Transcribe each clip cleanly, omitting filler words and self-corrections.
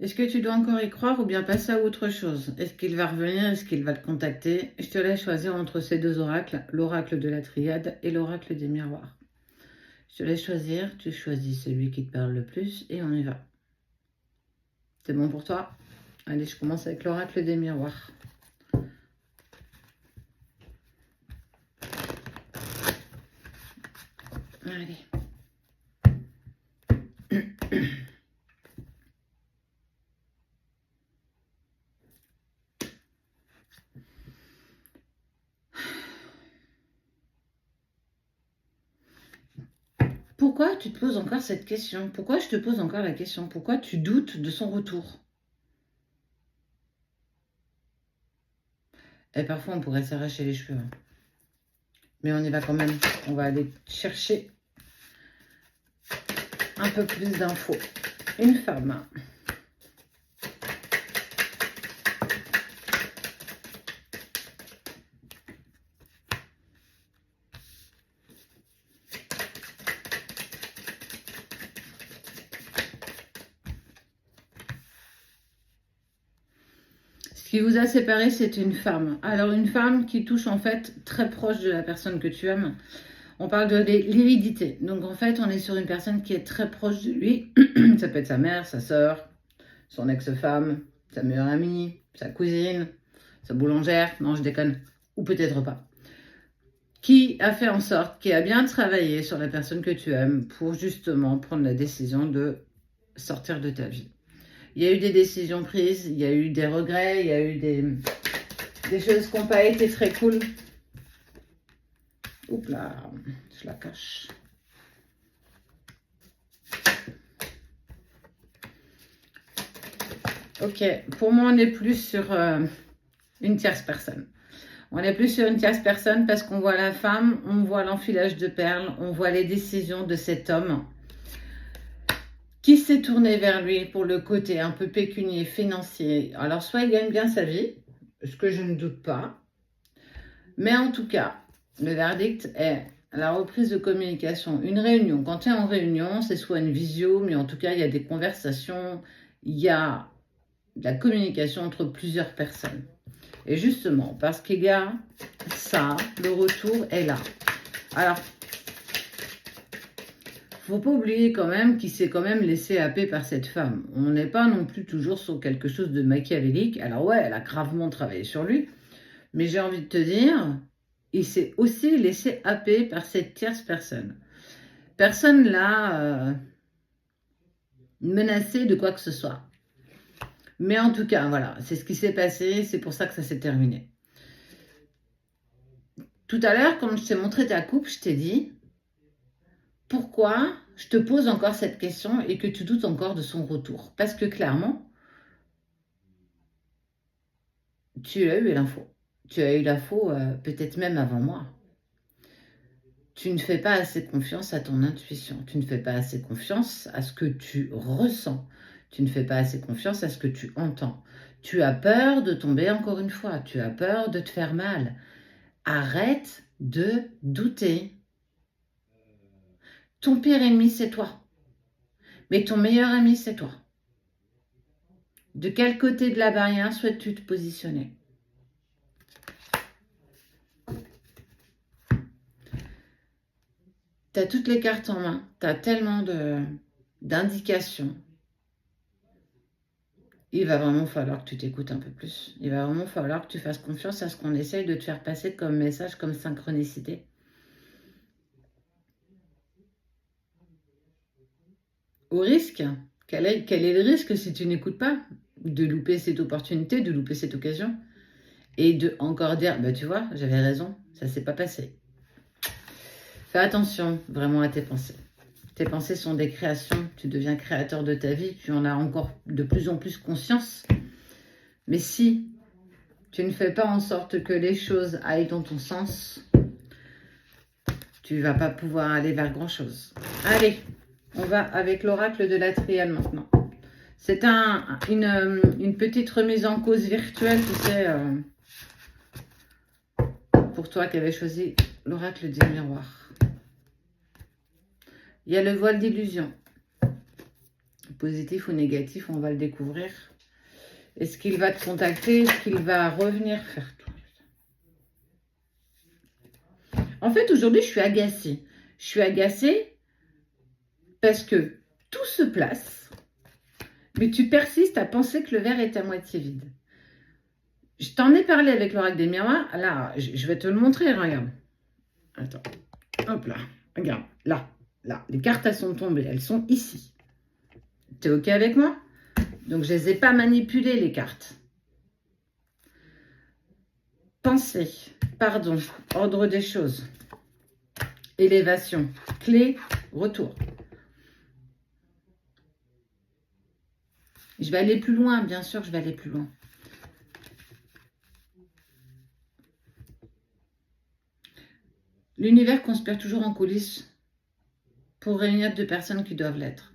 Est-ce que tu dois encore y croire ou bien passer à autre chose? Est-ce qu'il va revenir? Est-ce qu'il va te contacter? Je te laisse choisir entre ces deux oracles, l'oracle de la triade et l'oracle des miroirs. Je te laisse choisir, tu choisis celui qui te parle le plus et on y va. C'est bon pour toi? Allez, je commence avec l'oracle des miroirs. Allez. Pourquoi tu te poses encore cette question? Pourquoi je te pose encore la question? Pourquoi tu doutes de son retour? Et parfois, on pourrait s'arracher les cheveux. Mais on y va quand même. On va aller chercher un peu plus d'infos. Une femme. Ce qui vous a séparé, c'est une femme. Alors, une femme qui touche en fait très proche de la personne que tu aimes. On parle de l'hérédité. Donc, en fait, on est sur une personne qui est très proche de lui. Ça peut être sa mère, sa sœur, son ex-femme, sa meilleure amie, sa cousine, sa boulangère. Non, je déconne. Ou peut-être pas. Qui a fait en sorte, qui a bien travaillé sur la personne que tu aimes pour justement prendre la décision de sortir de ta vie. Il y a eu des décisions prises, il y a eu des regrets, il y a eu des choses qui n'ont pas été très cool. Oups là, je la cache. Ok, pour moi, on est plus sur une tierce personne. On est plus sur une tierce personne parce qu'on voit la femme, on voit l'enfilage de perles, on voit les décisions de cet homme qui s'est tourné vers lui pour le côté un peu pécunier, financier. Alors, soit il gagne bien sa vie, ce que je ne doute pas, mais en tout cas, le verdict est la reprise de communication. Une réunion, quand tu es en réunion, c'est soit une visio, mais en tout cas, il y a des conversations, il y a de la communication entre plusieurs personnes. Et justement, parce qu'il y a ça, le retour est là. Alors, faut pas oublier quand même qu'il s'est quand même laissé happer par cette femme. On n'est pas non plus toujours sur quelque chose de machiavélique. Alors ouais, elle a gravement travaillé sur lui. Mais j'ai envie de te dire, il s'est aussi laissé happer par cette tierce personne. Personne l'a menacé de quoi que ce soit. Mais en tout cas, voilà, c'est ce qui s'est passé. C'est pour ça que ça s'est terminé. Tout à l'heure, quand je t'ai montré ta coupe, je t'ai dit pourquoi je te pose encore cette question et que tu doutes encore de son retour. Parce que clairement, tu as eu l'info. Tu as eu l'info peut-être même avant moi. Tu ne fais pas assez confiance à ton intuition. Tu ne fais pas assez confiance à ce que tu ressens. Tu ne fais pas assez confiance à ce que tu entends. Tu as peur de tomber encore une fois. Tu as peur de te faire mal. Arrête de douter. Ton pire ennemi, c'est toi. Mais ton meilleur ami, c'est toi. De quel côté de la barrière souhaites-tu te positionner? Tu as toutes les cartes en main. Tu as tellement d'indications. Il va vraiment falloir que tu t'écoutes un peu plus. Il va vraiment falloir que tu fasses confiance à ce qu'on essaye de te faire passer comme message, comme synchronicité. Au risque, quel est le risque si tu n'écoutes pas? De louper cette opportunité, de louper cette occasion. Et de encore dire, bah tu vois, j'avais raison, ça s'est pas passé. Fais attention vraiment à tes pensées. Tes pensées sont des créations, tu deviens créateur de ta vie, tu en as encore de plus en plus conscience. Mais si tu ne fais pas en sorte que les choses aillent dans ton sens, tu ne vas pas pouvoir aller vers grand-chose. Allez, on va avec l'oracle de la triade maintenant. C'est une petite remise en cause virtuelle, tu sais, pour toi qui avais choisi l'oracle des miroirs. Il y a le voile d'illusion. positif ou négatif, on va le découvrir. Est-ce qu'il va te contacter? Est-ce qu'il va revenir faire tout? En fait, aujourd'hui, je suis agacée. Je suis agacée parce que tout se place, mais tu persistes à penser que le verre est à moitié vide. Je t'en ai parlé avec l'oracle des miroirs. Là, je vais te le montrer, regarde. Attends. Hop là. Regarde. Là. Là. Les cartes, elles sont tombées. Elles sont ici. T'es OK avec moi? Donc, je ne les ai pas manipulées, les cartes. Pensée. Pardon. Ordre des choses. Élévation. Clé. Retour. Je vais aller plus loin. Bien sûr, je vais aller plus loin. L'univers conspire toujours en coulisses pour réunir deux personnes qui doivent l'être.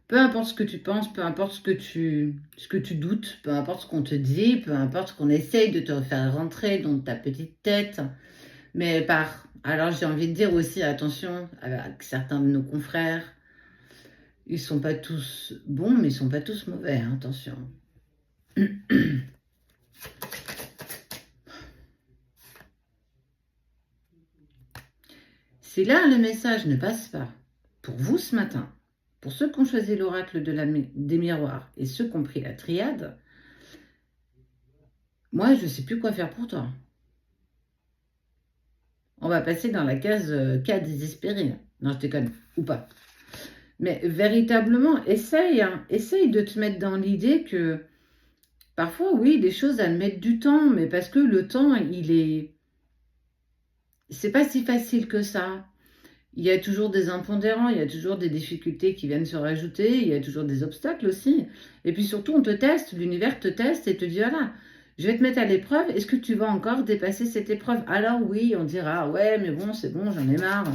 Peu importe ce que tu penses, peu importe ce que tu doutes, peu importe ce qu'on te dit, peu importe ce qu'on essaye de te faire rentrer dans ta petite tête. Mais alors j'ai envie de dire aussi, attention, avec certains de nos confrères, ils ne sont pas tous bons, mais ils ne sont pas tous mauvais, hein, attention. Si là, le message ne passe pas pour vous ce matin, pour ceux qui ont choisi l'oracle des miroirs et ceux qui ont pris la triade, moi, je ne sais plus quoi faire pour toi. On va passer dans la case cas désespéré. Non, je déconne, ou pas. Mais véritablement, essaye de te mettre dans l'idée que parfois, oui, les choses, elles mettent du temps, mais parce que le temps, c'est pas si facile que ça. Il y a toujours des impondérants, il y a toujours des difficultés qui viennent se rajouter, il y a toujours des obstacles aussi. Et puis surtout, on te teste, l'univers te teste et te dit, voilà, je vais te mettre à l'épreuve, est-ce que tu vas encore dépasser cette épreuve? Alors oui, on dira, ouais, mais bon, c'est bon, j'en ai marre.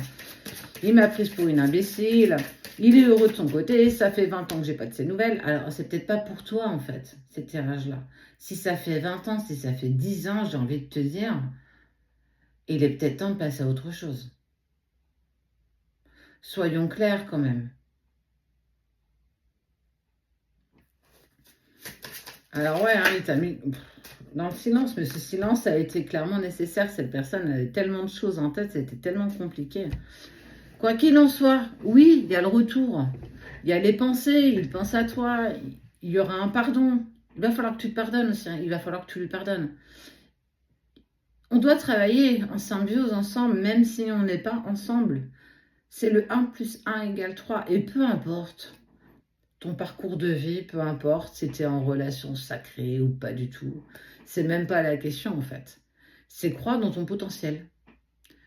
Il m'a prise pour une imbécile, il est heureux de son côté, ça fait 20 ans que j'ai pas de ses nouvelles. Alors, c'est peut-être pas pour toi, en fait, ces tirages-là. Si ça fait 20 ans, si ça fait 10 ans, j'ai envie de te dire, il est peut-être temps de passer à autre chose. Soyons clairs quand même. Alors ouais, hein, il t'a mis dans le silence, mais ce silence a été clairement nécessaire. Cette personne avait tellement de choses en tête, c'était tellement compliqué. Quoi qu'il en soit, oui, il y a le retour. Il y a les pensées, il pense à toi, il y aura un pardon. Il va falloir que tu te pardonnes aussi, hein. Il va falloir que tu lui pardonnes. On doit travailler en symbiose ensemble, même si on n'est pas ensemble. C'est le 1 plus 1 égale 3. Et peu importe ton parcours de vie, peu importe si tu es en relation sacrée ou pas du tout. C'est même pas la question en fait. C'est croire dans ton potentiel.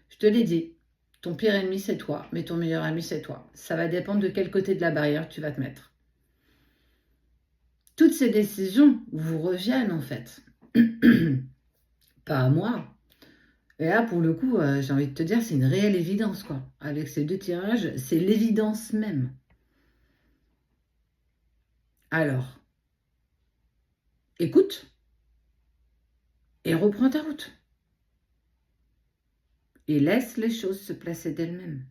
Je te l'ai dit, ton pire ennemi c'est toi, mais ton meilleur ami c'est toi. Ça va dépendre de quel côté de la barrière tu vas te mettre. Toutes ces décisions vous reviennent en fait. Pas à moi. Et là, pour le coup, j'ai envie de te dire, c'est une réelle évidence, quoi. Avec ces deux tirages, c'est l'évidence même. Alors, écoute et reprends ta route. Et laisse les choses se placer d'elles-mêmes.